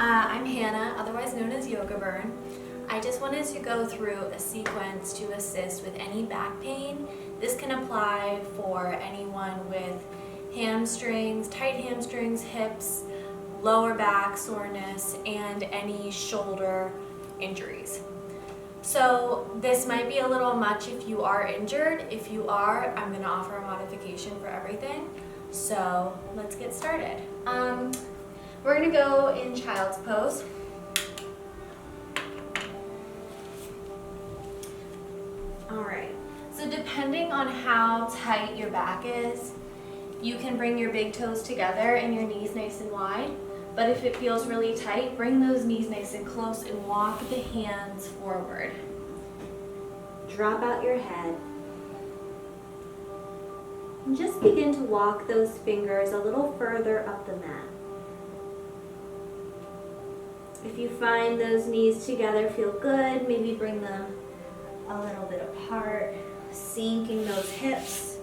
I'm Hannah, otherwise known as Yoga Bern. I just wanted to go through a sequence to assist with any back pain. This can apply for anyone with hamstrings, tight hamstrings, hips, lower back soreness, and any shoulder injuries. So this might be a little much if you are injured. If you are, I'm going to offer a modification for everything. So let's get started. We're going to go in child's pose. Alright, so depending on how tight your back is, you can bring your big toes together and your knees nice and wide. But if it feels really tight, bring those knees nice and close and walk the hands forward. Drop out your head. And just begin to walk those fingers a little further up the mat. If you find those knees together feel good, maybe bring them a little bit apart, sinking those hips.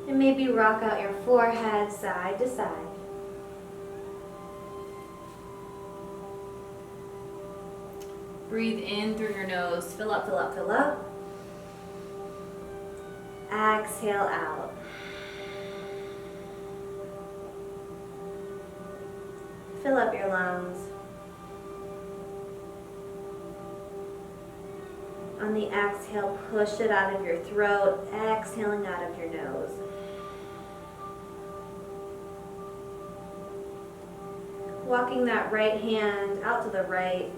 And maybe rock out your forehead side to side. Breathe in through your nose. Fill up, fill up, fill up. Exhale out. Fill up your lungs. On the exhale, push it out of your throat, exhaling out of your nose. Walking that right hand out to the right.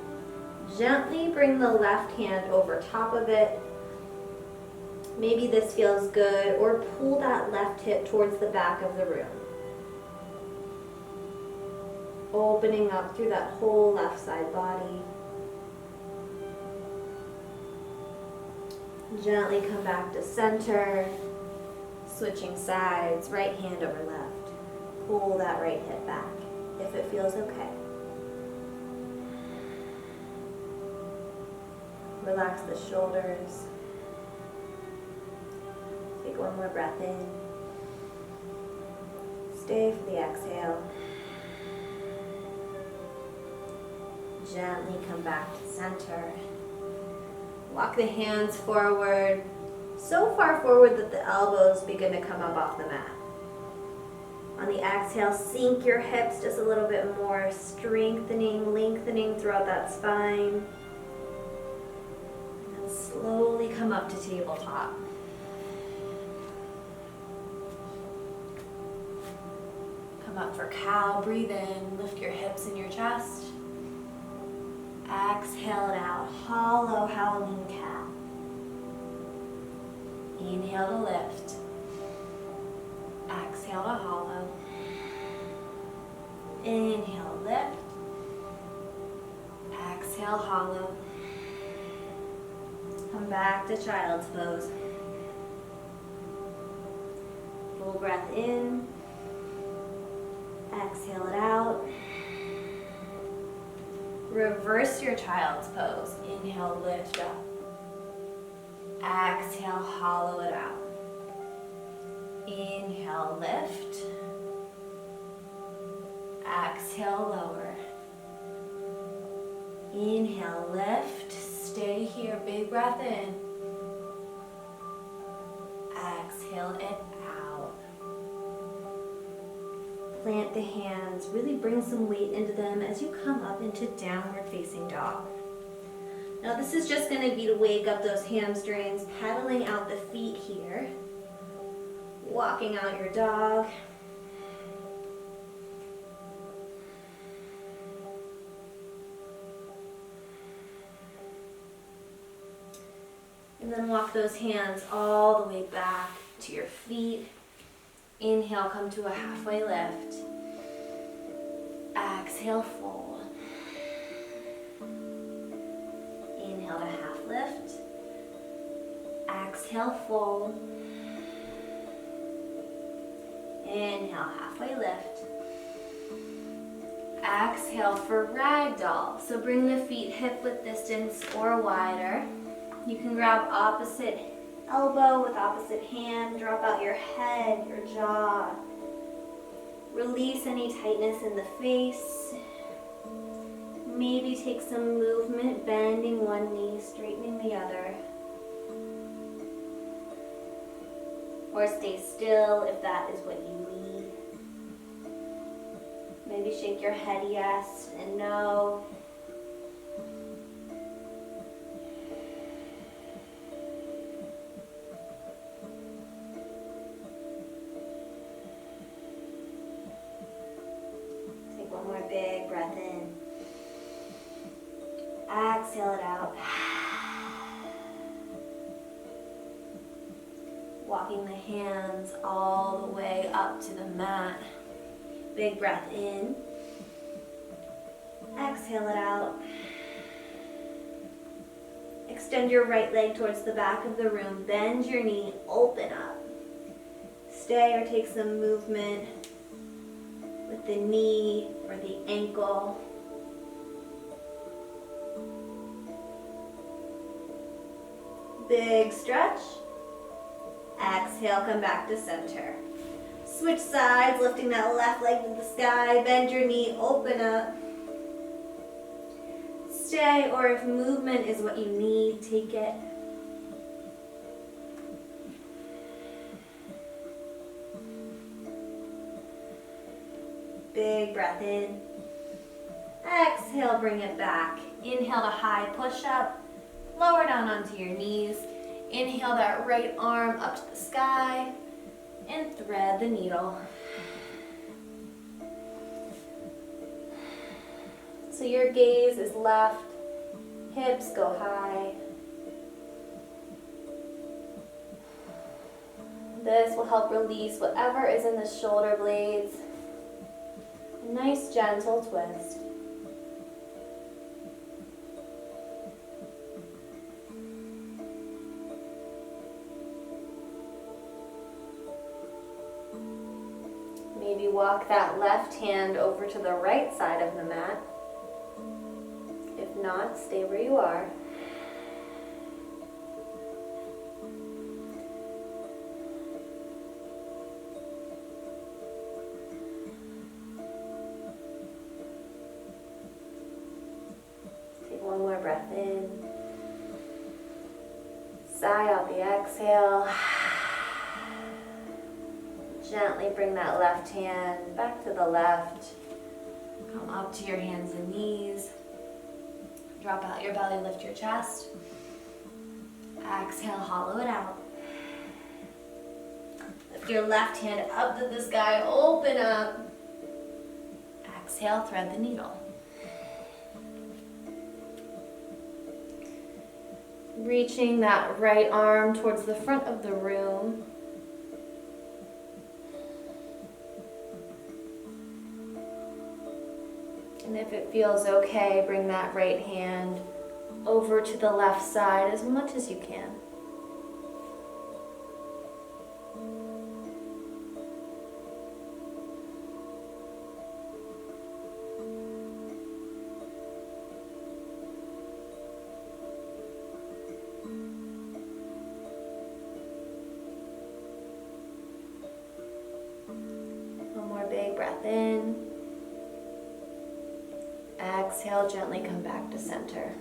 Gently bring the left hand over top of it. Maybe this feels good, or pull that left hip towards the back of the room. Opening up through that whole left side body. Gently come back to center. Switching sides, right hand over left. Pull that right hip back if it feels okay. Relax the shoulders. Take one more breath in. Stay for the exhale. Gently come back to center. Walk the hands forward, so far forward that the elbows begin to come up off the mat. On the exhale, sink your hips just a little bit more, strengthening, lengthening throughout that spine. And then slowly come up to tabletop. Come up for cow, breathe in, lift your hips and your chest. Exhale it out, hollow howling cow. Inhale to lift. Exhale to hollow. Inhale, lift. Exhale, hollow. Come back to child's pose. Full breath in. Exhale it out. Reverse your child's pose. Inhale, lift up. Exhale, hollow it out. Inhale, lift. Exhale, lower. Inhale, lift. Stay here, big breath in. Exhale it out. Plant the hands, really bring some weight into them as you come up into downward facing dog. Now this is just going to be to wake up those hamstrings, pedaling out the feet here, walking out your dog. And then walk those hands all the way back to your feet. Inhale, come to a halfway lift. Exhale, fold. Inhale to half lift. Exhale, fold. Inhale, halfway lift. Exhale for ragdoll. So bring the feet hip width distance or wider. You can grab opposite elbow with opposite hand. Drop out your head, your jaw. Release any tightness in the face. Maybe take some movement, bending one knee, straightening the other. Or stay still if that is what you need. Maybe shake your head yes and no. Take one more big breath in. Exhale it out. Walking the hands all the way up to the mat. Big breath in. Exhale it out. Extend your right leg towards the back of the room. Bend your knee, open up. Stay or take some movement with the knee or the ankle. Big stretch. Exhale, come back to center. Switch sides, lifting that left leg to the sky. Bend your knee, open up. Stay, or if movement is what you need, take it. Big breath in. Exhale, bring it back. Inhale to high push-up. Lower down onto your knees. Inhale that right arm up to the sky and thread the needle. So your gaze is left, hips go high. This will help release whatever is in the shoulder blades. A nice gentle twist. Maybe walk that left hand over to the right side of the mat. If not, stay where you are. Take one more breath in. Sigh out the exhale. Gently bring that left hand back to the left. Come up to your hands and knees. Drop out your belly, lift your chest. Exhale, hollow it out. Lift your left hand up to the sky, open up. Exhale, thread the needle. Reaching that right arm towards the front of the room. And if it feels okay, bring that right hand over to the left side as much as you can. One more big breath in. Exhale, gently come back to center.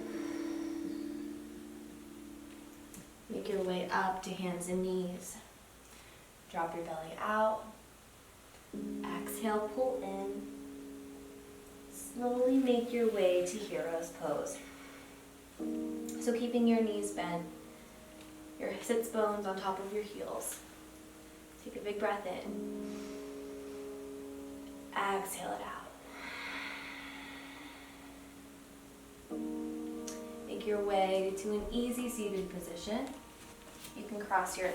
Make your way up to hands and knees. Drop your belly out. Exhale, pull in. Slowly make your way to hero's pose. So keeping your knees bent, your sits bones on top of your heels. Take a big breath in. Exhale it out. Make your way to an easy seated position. You can cross your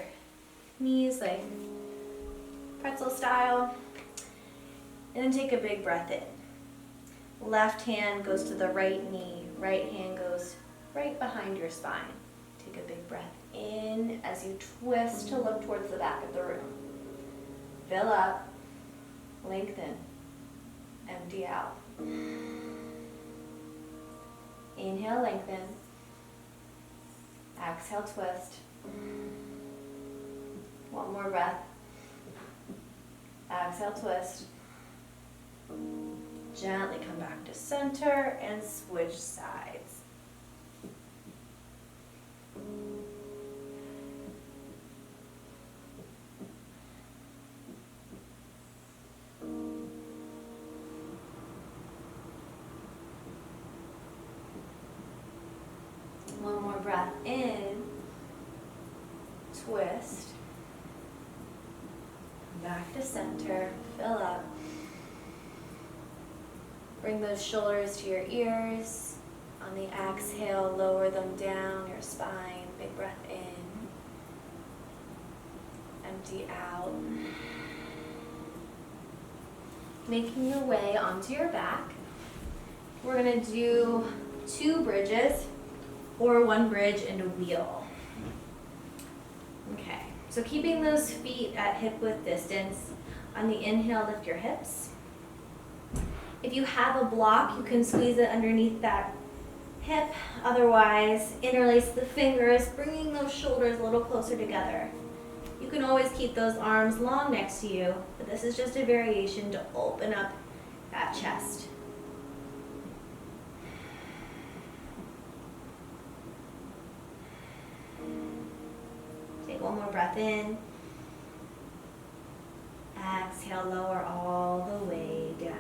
knees like pretzel style. And then take a big breath in. Left hand goes to the right knee. Right hand goes right behind your spine. Take a big breath in as you twist to look towards the back of the room. Fill up, lengthen, empty out. Inhale, lengthen. Exhale, twist. One more breath. Exhale, twist. Gently come back to center and switch sides. One more breath in, twist, back to center, fill up. Bring those shoulders to your ears. On the exhale, lower them down your spine. Big breath in, empty out. Making your way onto your back. We're gonna do 2 bridges, or 1 bridge and a wheel. Okay, so keeping those feet at hip width distance. On the inhale, lift your hips. If you have a block, you can squeeze it underneath that hip. Otherwise, interlace the fingers, bringing those shoulders a little closer together. You can always keep those arms long next to you, but this is just a variation to open up that chest. Take one more breath in. Exhale, lower all the way down.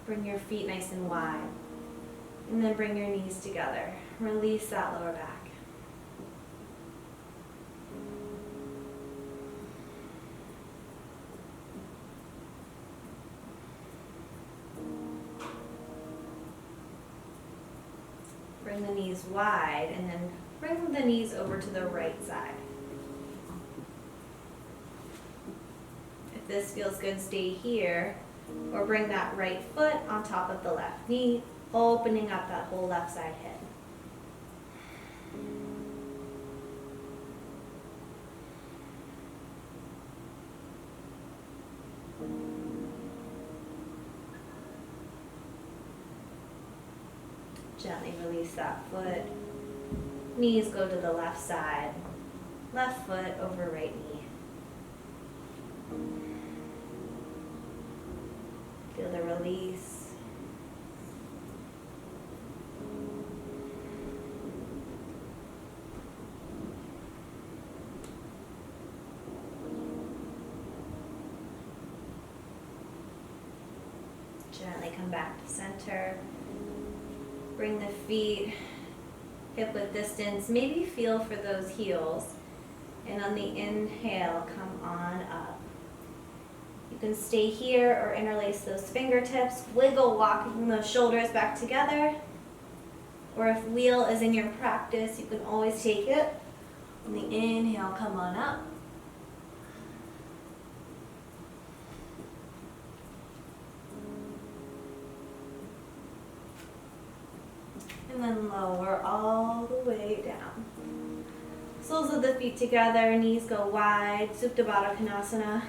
Bring your feet nice and wide. And then bring your knees together. Release that lower back. Bring the knees wide and then bring the knees over to the right side. If this feels good, stay here. Or bring that right foot on top of the left knee, opening up that whole left side hip. Gently release that foot. Knees go to the left side. Left foot over right knee. Feel the release. Gently come back to center. Bring the feet hip width distance. Maybe feel for those heels. And on the inhale, come on up. You can stay here or interlace those fingertips. Wiggle, walking those shoulders back together. Or if wheel is in your practice, you can always take it. On the inhale, come on up. And then lower all the way down. Soles of the feet together, knees go wide, Supta Baddha Konasana.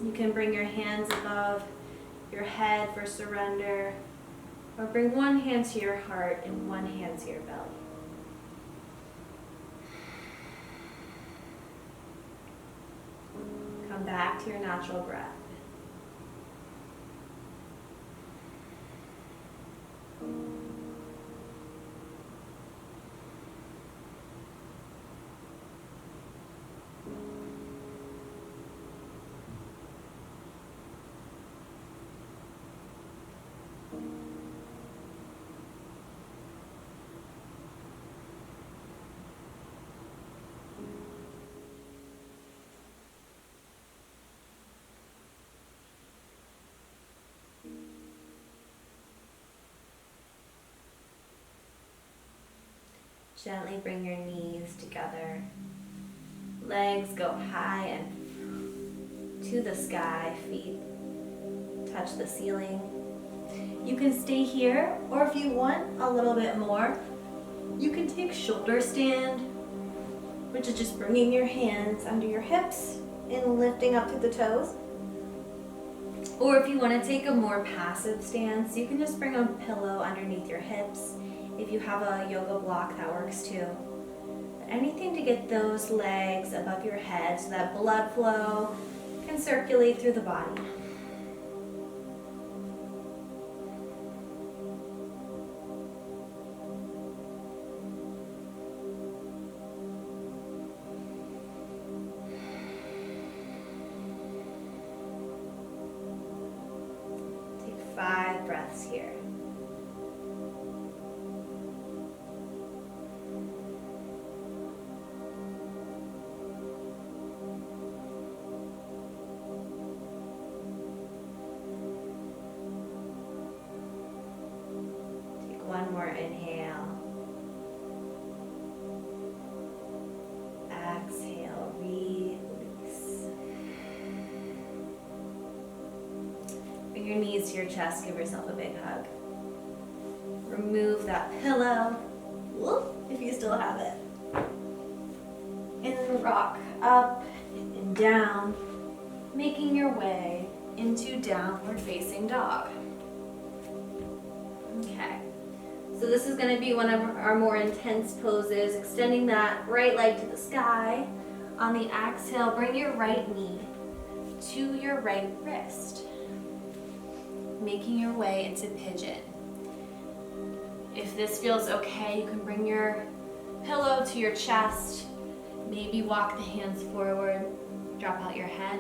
You can bring your hands above your head for surrender, or bring one hand to your heart and one hand to your belly. Come back to your natural breath. Gently bring your knees together. Legs go high and to the sky. Feet touch the ceiling. You can stay here, or if you want a little bit more, you can take shoulder stand, which is just bringing your hands under your hips and lifting up to the toes. Or if you want to take a more passive stance, you can just bring a pillow underneath your hips If you have a yoga block, that works too. But anything to get those legs above your head so that blood flow can circulate through the body. Take 5 breaths here. One more inhale. Exhale, release. Bring your knees to your chest, give yourself a big hug. Remove that pillow, if you still have it. And then rock up and down, making your way into downward facing dog. Okay. So this is going to be one of our more intense poses, extending that right leg to the sky. On the exhale, bring your right knee to your right wrist, making your way into pigeon. If this feels okay, you can bring your pillow to your chest, maybe walk the hands forward, drop out your head.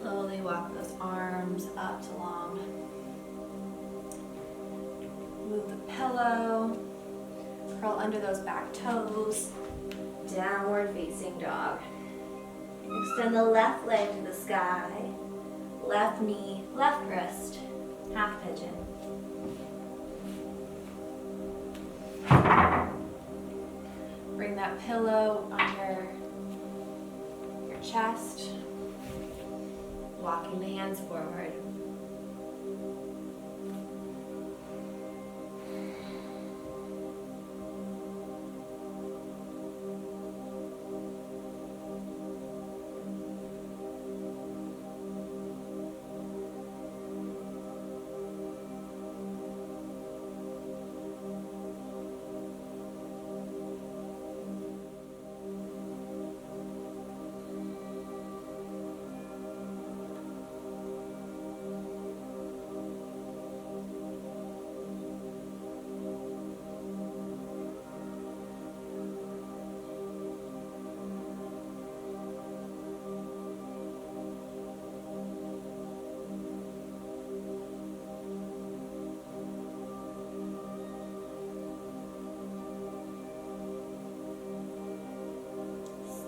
Slowly walk those arms up to long. Move the pillow, curl under those back toes, downward facing dog. Extend the left leg to the sky, left knee, left wrist, half pigeon. Bring that pillow under your chest, walking the hands forward.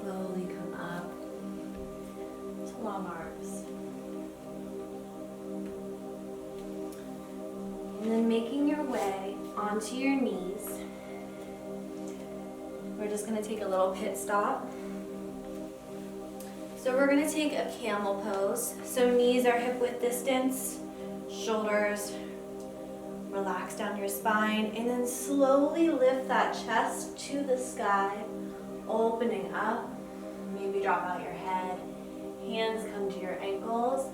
Slowly come up to long arms. And then making your way onto your knees. We're just going to take a little pit stop. So we're going to take a camel pose. So knees are hip width distance, shoulders relax down your spine, and then slowly lift that chest to the sky, opening up. Maybe drop out your head, hands come to your ankles.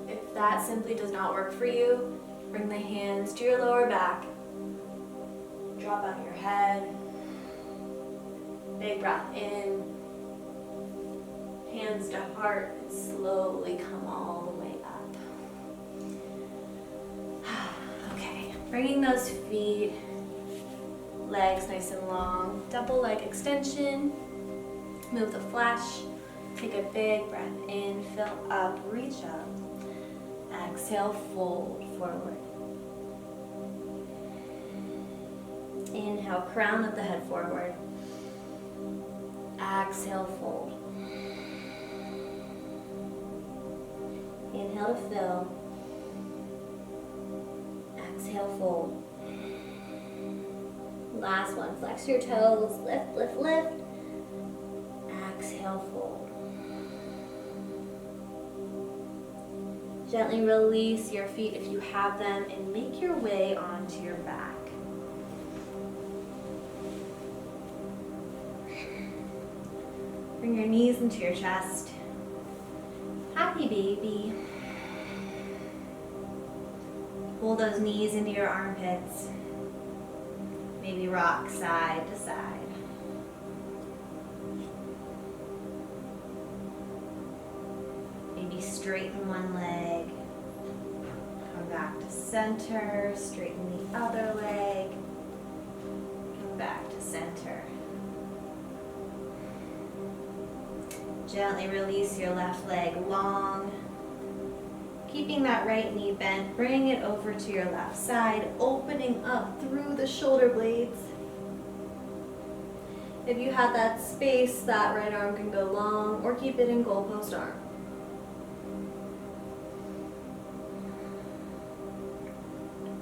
If that simply does not work for you, bring the hands to your lower back, drop out your head, big breath in, Hands to heart, and slowly come all the way up. Okay, bringing those feet, legs nice and long, double leg extension. Move the flesh. Take a big breath in, fill up, reach up. Exhale, fold forward. Inhale, crown of the head forward. Exhale, fold. Inhale to fill. Exhale, fold. Last one, flex your toes, lift, lift, lift. Exhale, fold. Gently release your feet if you have them and make your way onto your back. Bring your knees into your chest. Happy baby. Pull those knees into your armpits. Maybe rock side to side. Maybe straighten one leg. Come back to center. Straighten the other leg. Come back to center. Gently release your left leg long. Keeping that right knee bent, bring it over to your left side, opening up through the shoulder blades. If you have that space, that right arm can go long or keep it in goalpost arm.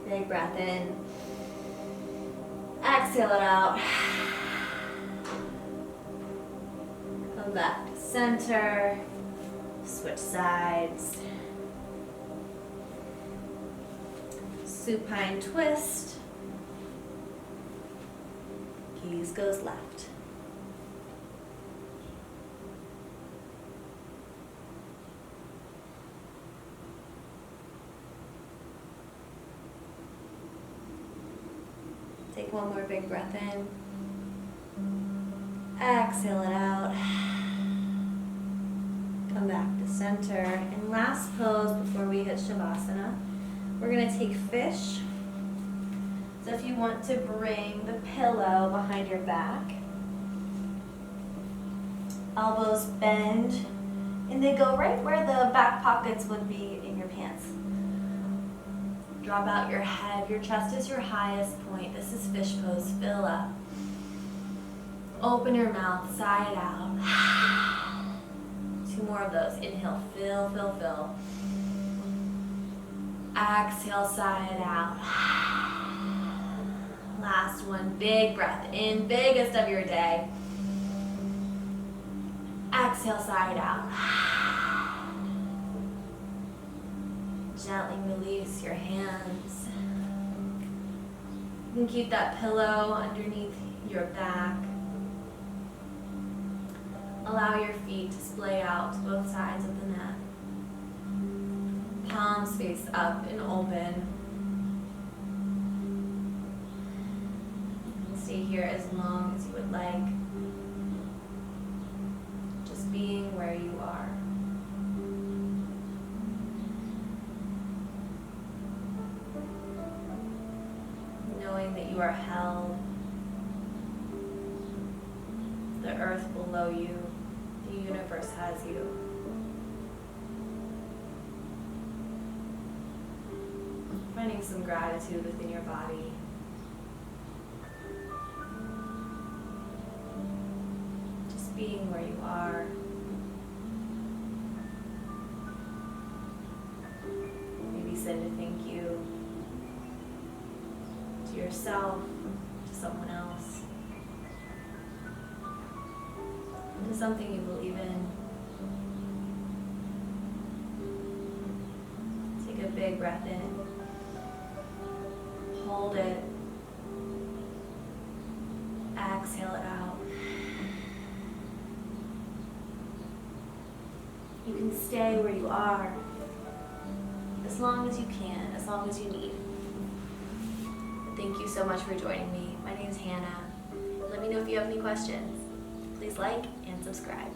Big breath in. Exhale it out. Come back to center. Switch sides. Supine twist. Gaze goes left. Take one more big breath in. Exhale it out. Come back to center. And last pose before we hit Shavasana, we're going to take fish. So if you want to bring the pillow behind your back, elbows bend, and they go right where the back pockets would be in your pants. Drop out your head. Your chest is your highest point. This is fish pose. Fill up. Open your mouth, side out. 2 more of those. Inhale, fill, fill, fill. Exhale, side out. Last one, big breath in, biggest of your day. Exhale, side out. Gently release your hands. You can keep that pillow underneath your back. Allow your feet to splay out to both sides of the mat. Palms face up and open. You can stay here as long as you would like. Just being where you are. Knowing that you are held. The earth below you. The universe has you. Finding some gratitude within your body. Just being where you are. Maybe send a thank you to yourself, to someone else, to something you believe in. Take a big breath in. Hold it. Exhale it out. You can stay where you are as long as you can, as long as you need. Thank you so much for joining me. My name is Hannah. Let me know if you have any questions. Please like and subscribe.